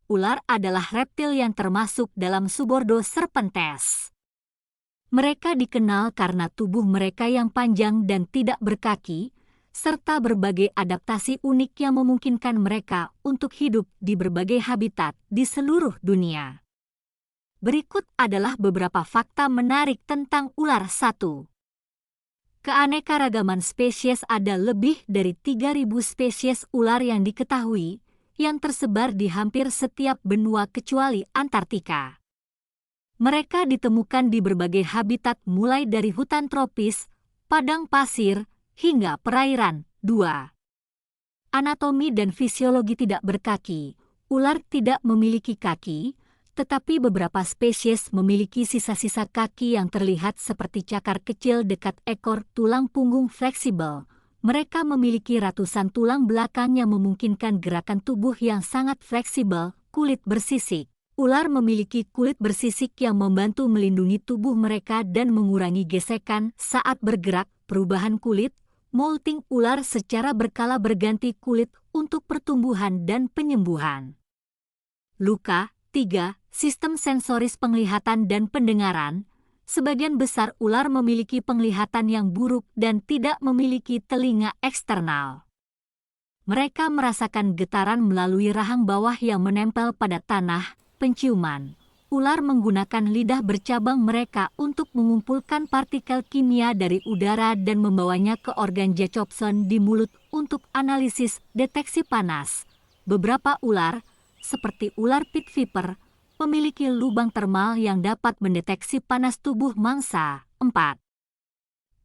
ular adalah reptil yang termasuk dalam subordo Serpentes. Mereka dikenal karena tubuh mereka yang panjang dan tidak berkaki, serta berbagai adaptasi unik yang memungkinkan mereka untuk hidup di berbagai habitat di seluruh dunia. Berikut adalah beberapa fakta menarik tentang ular. 1. Keanekaragaman spesies. Ada lebih dari 3.000 spesies ular yang diketahui, yang tersebar di hampir setiap benua kecuali Antartika. Mereka ditemukan di berbagai habitat mulai dari hutan tropis, padang pasir, hingga perairan. 2. Anatomi dan fisiologi. Tidak berkaki. Ular tidak memiliki kaki, tetapi beberapa spesies memiliki sisa-sisa kaki yang terlihat seperti cakar kecil dekat ekor. Tulang punggung fleksibel. Mereka memiliki ratusan tulang belakang yang memungkinkan gerakan tubuh yang sangat fleksibel. Kulit bersisik. Ular memiliki kulit bersisik yang membantu melindungi tubuh mereka dan mengurangi gesekan saat bergerak. Perubahan kulit. Molting. Ular secara berkala berganti kulit untuk pertumbuhan dan penyembuhan. Luka. 3. Sistem sensoris. Penglihatan dan pendengaran. Sebagian besar ular memiliki penglihatan yang buruk dan tidak memiliki telinga eksternal. Mereka merasakan getaran melalui rahang bawah yang menempel pada tanah. Penciuman. Ular menggunakan lidah bercabang mereka untuk mengumpulkan partikel kimia dari udara dan membawanya ke organ Jacobson di mulut untuk analisis deteksi panas. Beberapa ular, seperti ular pit viper, memiliki lubang termal yang dapat mendeteksi panas tubuh mangsa. 4.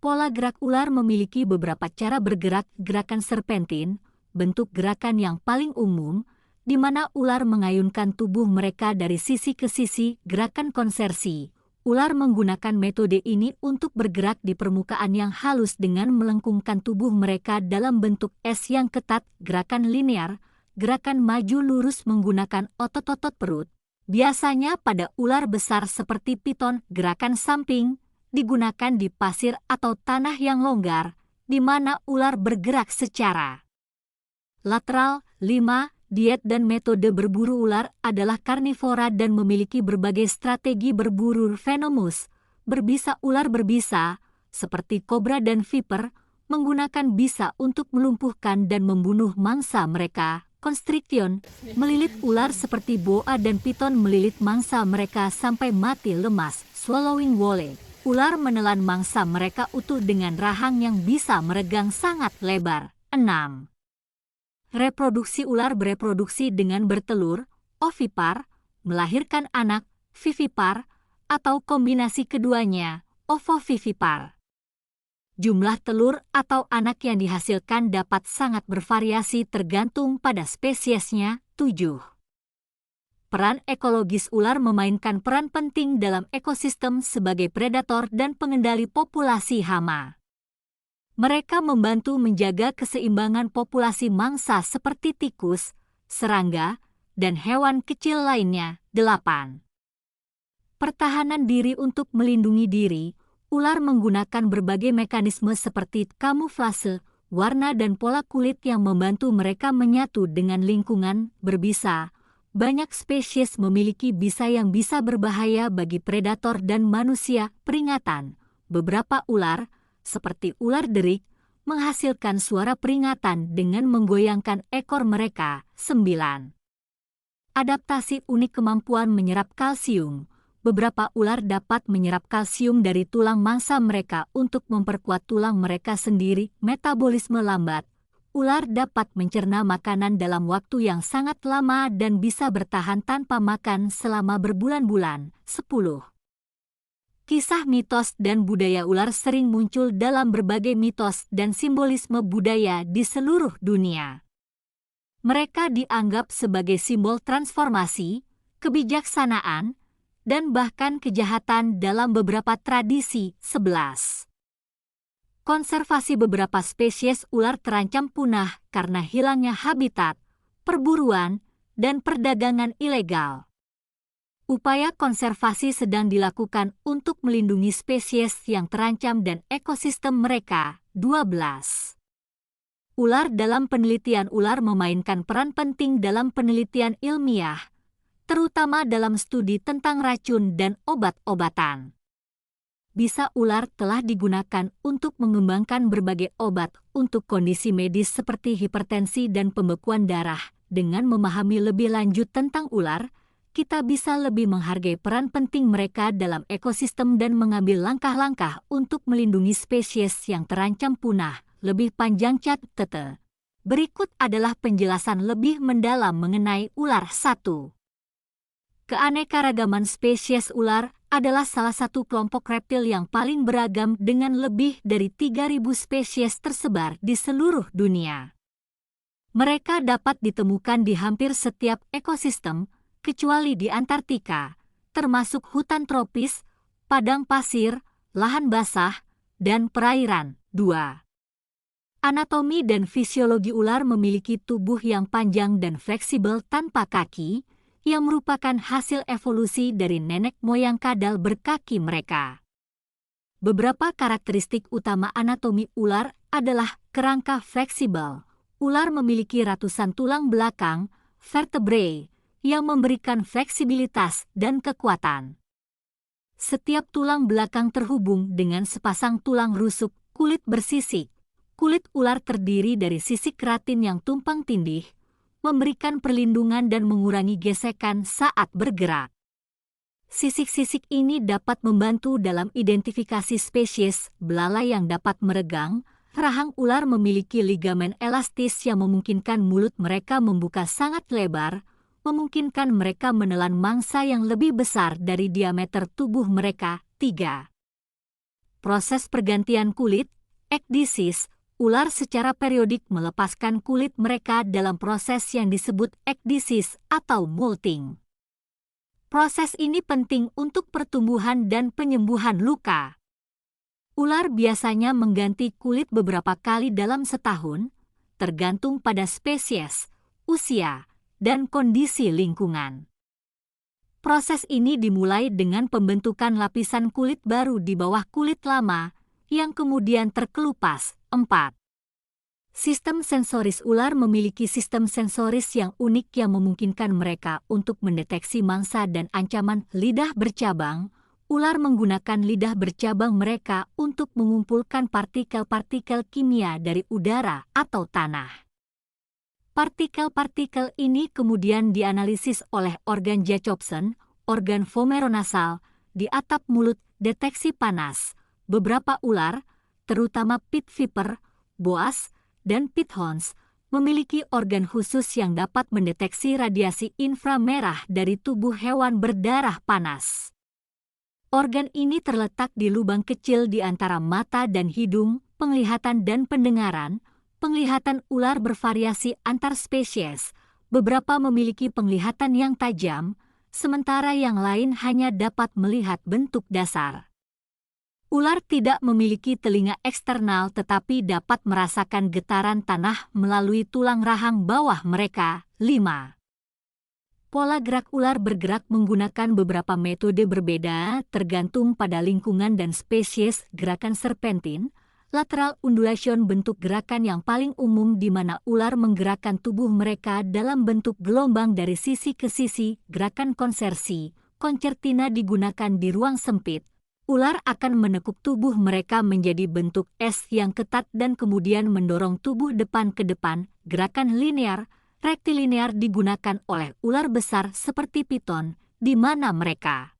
Pola gerak. Ular memiliki beberapa cara bergerak. Gerakan serpentin, bentuk gerakan yang paling umum, di mana ular mengayunkan tubuh mereka dari sisi ke sisi. Gerakan konsersi. Ular menggunakan metode ini untuk bergerak di permukaan yang halus dengan melengkungkan tubuh mereka dalam bentuk S yang ketat. Gerakan linear. Gerakan maju lurus menggunakan otot-otot perut. Biasanya pada ular besar seperti piton. Gerakan samping digunakan di pasir atau tanah yang longgar, di mana ular bergerak secara lateral. 5. Diet dan metode berburu. Ular adalah karnivora dan memiliki berbagai strategi berburu. Venomous. Berbisa. Ular berbisa, seperti kobra dan viper, menggunakan bisa untuk melumpuhkan dan membunuh mangsa mereka. Constriction. Melilit. Ular seperti boa dan piton melilit mangsa mereka sampai mati lemas. Swallowing whale. Ular menelan mangsa mereka utuh dengan rahang yang bisa meregang sangat lebar. 6. Reproduksi. Ular bereproduksi dengan bertelur, ovipar, melahirkan anak, vivipar, atau kombinasi keduanya, ovovivipar. Jumlah telur atau anak yang dihasilkan dapat sangat bervariasi tergantung pada spesiesnya. 7. Peran ekologis. Ular memainkan peran penting dalam ekosistem sebagai predator dan pengendali populasi hama. Mereka membantu menjaga keseimbangan populasi mangsa seperti tikus, serangga, dan hewan kecil lainnya. 8. Pertahanan diri. Untuk melindungi diri, ular menggunakan berbagai mekanisme seperti kamuflase, warna dan pola kulit yang membantu mereka menyatu dengan lingkungan. Berbisa. Banyak spesies memiliki bisa yang bisa berbahaya bagi predator dan manusia. Peringatan. Beberapa ular, seperti ular derik, menghasilkan suara peringatan dengan menggoyangkan ekor mereka. 9. Adaptasi unik. Kemampuan menyerap kalsium. Beberapa ular dapat menyerap kalsium dari tulang mangsa mereka untuk memperkuat tulang mereka sendiri. Metabolisme lambat. Ular dapat mencerna makanan dalam waktu yang sangat lama dan bisa bertahan tanpa makan selama berbulan-bulan. 10. Kisah mitos dan budaya. Ular sering muncul dalam berbagai mitos dan simbolisme budaya di seluruh dunia. Mereka dianggap sebagai simbol transformasi, kebijaksanaan, dan bahkan kejahatan dalam beberapa tradisi. 11. Konservasi. Beberapa spesies ular terancam punah karena hilangnya habitat, perburuan, dan perdagangan ilegal. Upaya konservasi sedang dilakukan untuk melindungi spesies yang terancam dan ekosistem mereka. 12. Ular dalam penelitian. Ular memainkan peran penting dalam penelitian ilmiah, terutama dalam studi tentang racun dan obat-obatan. Bisa ular telah digunakan untuk mengembangkan berbagai obat untuk kondisi medis seperti hipertensi dan pembekuan darah. Dengan memahami lebih lanjut tentang ular, kita bisa lebih menghargai peran penting mereka dalam ekosistem dan mengambil langkah-langkah untuk melindungi spesies yang terancam punah. Lebih panjang cat tete. Berikut adalah penjelasan lebih mendalam mengenai ular. 1. Keanekaragaman spesies ular adalah salah satu kelompok reptil yang paling beragam dengan lebih dari 3.000 spesies tersebar di seluruh dunia. Mereka dapat ditemukan di hampir setiap ekosistem, kecuali di Antartika, termasuk hutan tropis, padang pasir, lahan basah, dan perairan. 2. Anatomi dan fisiologi ular memiliki tubuh yang panjang dan fleksibel tanpa kaki, yang merupakan hasil evolusi dari nenek moyang kadal berkaki mereka. Beberapa karakteristik utama anatomi ular adalah kerangka fleksibel. Ular memiliki ratusan tulang belakang, vertebrae, yang memberikan fleksibilitas dan kekuatan. Setiap tulang belakang terhubung dengan sepasang tulang rusuk kulit bersisik. Kulit ular terdiri dari sisik keratin yang tumpang tindih, memberikan perlindungan dan mengurangi gesekan saat bergerak. Sisik-sisik ini dapat membantu dalam identifikasi spesies belalai yang dapat meregang. Rahang ular memiliki ligamen elastis yang memungkinkan mulut mereka membuka sangat lebar, memungkinkan mereka menelan mangsa yang lebih besar dari diameter tubuh mereka. 3. Proses pergantian kulit, ekdisis. Ular secara periodik melepaskan kulit mereka dalam proses yang disebut ekdisis atau molting. Proses ini penting untuk pertumbuhan dan penyembuhan luka. Ular biasanya mengganti kulit beberapa kali dalam setahun, tergantung pada spesies, usia, dan kondisi lingkungan. Proses ini dimulai dengan pembentukan lapisan kulit baru di bawah kulit lama, yang kemudian terkelupas. 4. Sistem sensoris ular memiliki sistem sensoris yang unik yang memungkinkan mereka untuk mendeteksi mangsa dan ancaman. Lidah bercabang. Ular menggunakan lidah bercabang mereka untuk mengumpulkan partikel-partikel kimia dari udara atau tanah. Partikel-partikel ini kemudian dianalisis oleh organ Jacobson, organ vomeronasal, di atap mulut, deteksi panas. Beberapa ular, terutama pit viper, boas, dan pithons, memiliki organ khusus yang dapat mendeteksi radiasi inframerah dari tubuh hewan berdarah panas. Organ ini terletak di lubang kecil di antara mata dan hidung. Penglihatan dan pendengaran. Penglihatan ular bervariasi antar spesies. Beberapa memiliki penglihatan yang tajam, sementara yang lain hanya dapat melihat bentuk dasar. Ular tidak memiliki telinga eksternal tetapi dapat merasakan getaran tanah melalui tulang rahang bawah mereka. 5. Pola gerak ular bergerak menggunakan beberapa metode berbeda tergantung pada lingkungan dan spesies. Gerakan serpentin, lateral undulation bentuk gerakan yang paling umum di mana ular menggerakkan tubuh mereka dalam bentuk gelombang dari sisi ke sisi. Gerakan konsersi, concertina digunakan di ruang sempit. Ular akan menekuk tubuh mereka menjadi bentuk S yang ketat dan kemudian mendorong tubuh depan ke depan. Gerakan linear, rektilinear digunakan oleh ular besar seperti piton, di mana mereka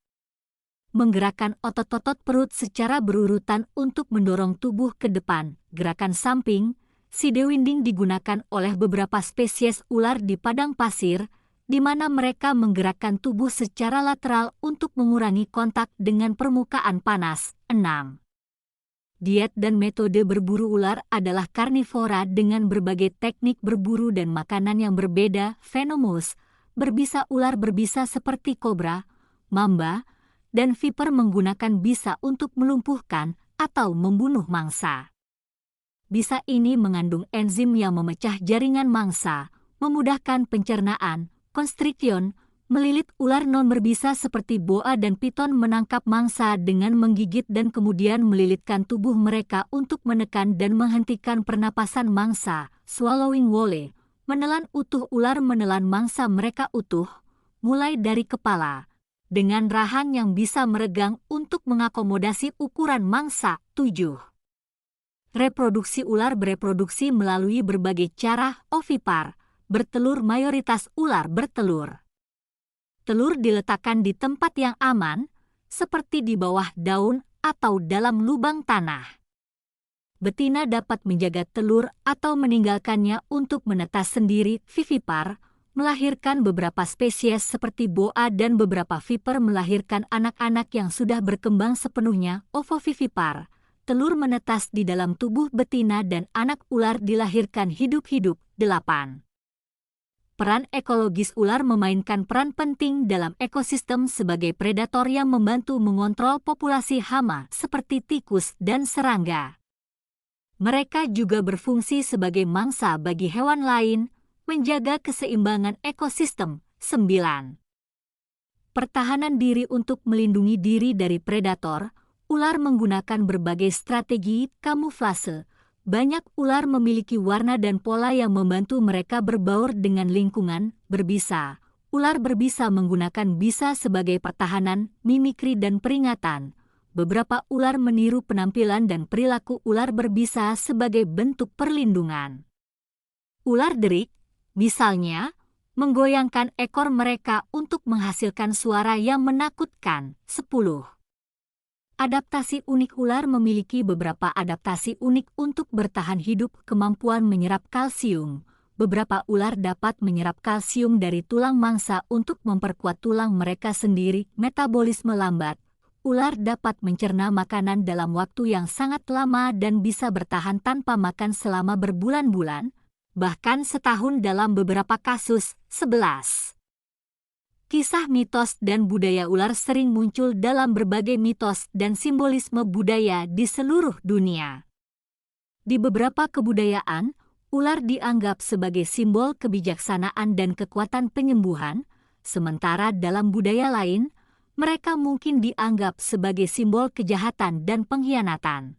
menggerakkan otot-otot perut secara berurutan untuk mendorong tubuh ke depan. Gerakan samping, sidewinding digunakan oleh beberapa spesies ular di padang pasir, di mana mereka menggerakkan tubuh secara lateral untuk mengurangi kontak dengan permukaan panas. 6. Diet dan metode berburu ular adalah karnivora dengan berbagai teknik berburu dan makanan yang berbeda. Venomous, berbisa ular berbisa seperti kobra, mamba, dan viper menggunakan bisa untuk melumpuhkan atau membunuh mangsa. Bisa ini mengandung enzim yang memecah jaringan mangsa, memudahkan pencernaan. Constriction, melilit ular non-berbisa seperti boa dan piton menangkap mangsa dengan menggigit dan kemudian melilitkan tubuh mereka untuk menekan dan menghentikan pernapasan mangsa. Swallowing whale, menelan utuh ular menelan mangsa mereka utuh, mulai dari kepala, dengan rahang yang bisa meregang untuk mengakomodasi ukuran mangsa. 7. Reproduksi ular bereproduksi melalui berbagai cara. Ovipar, bertelur. Mayoritas ular bertelur. Telur diletakkan di tempat yang aman, seperti di bawah daun atau dalam lubang tanah. Betina dapat menjaga telur atau meninggalkannya untuk menetas sendiri. Vivipar, melahirkan beberapa spesies seperti boa dan beberapa viper melahirkan anak-anak yang sudah berkembang sepenuhnya. Ovovivipar, telur menetas di dalam tubuh betina dan anak ular dilahirkan hidup-hidup. 8. Peran ekologis ular memainkan peran penting dalam ekosistem sebagai predator yang membantu mengontrol populasi hama seperti tikus dan serangga. Mereka juga berfungsi sebagai mangsa bagi hewan lain, menjaga keseimbangan ekosistem. 9. Pertahanan diri. Untuk melindungi diri dari predator, ular menggunakan berbagai strategi kamuflase. Banyak ular memiliki warna dan pola yang membantu mereka berbaur dengan lingkungan. Berbisa, ular berbisa menggunakan bisa sebagai pertahanan, mimikri dan peringatan. Beberapa ular meniru penampilan dan perilaku ular berbisa sebagai bentuk perlindungan. Ular derik, misalnya, menggoyangkan ekor mereka untuk menghasilkan suara yang menakutkan. 10. Adaptasi unik. Ular memiliki beberapa adaptasi unik untuk bertahan hidup. Kemampuan menyerap kalsium. Beberapa ular dapat menyerap kalsium dari tulang mangsa untuk memperkuat tulang mereka sendiri. Metabolisme lambat. Ular dapat mencerna makanan dalam waktu yang sangat lama dan bisa bertahan tanpa makan selama berbulan-bulan, bahkan setahun dalam beberapa kasus. 11. Kisah mitos dan budaya ular sering muncul dalam berbagai mitos dan simbolisme budaya di seluruh dunia. Di beberapa kebudayaan, ular dianggap sebagai simbol kebijaksanaan dan kekuatan penyembuhan, sementara dalam budaya lain, mereka mungkin dianggap sebagai simbol kejahatan dan pengkhianatan.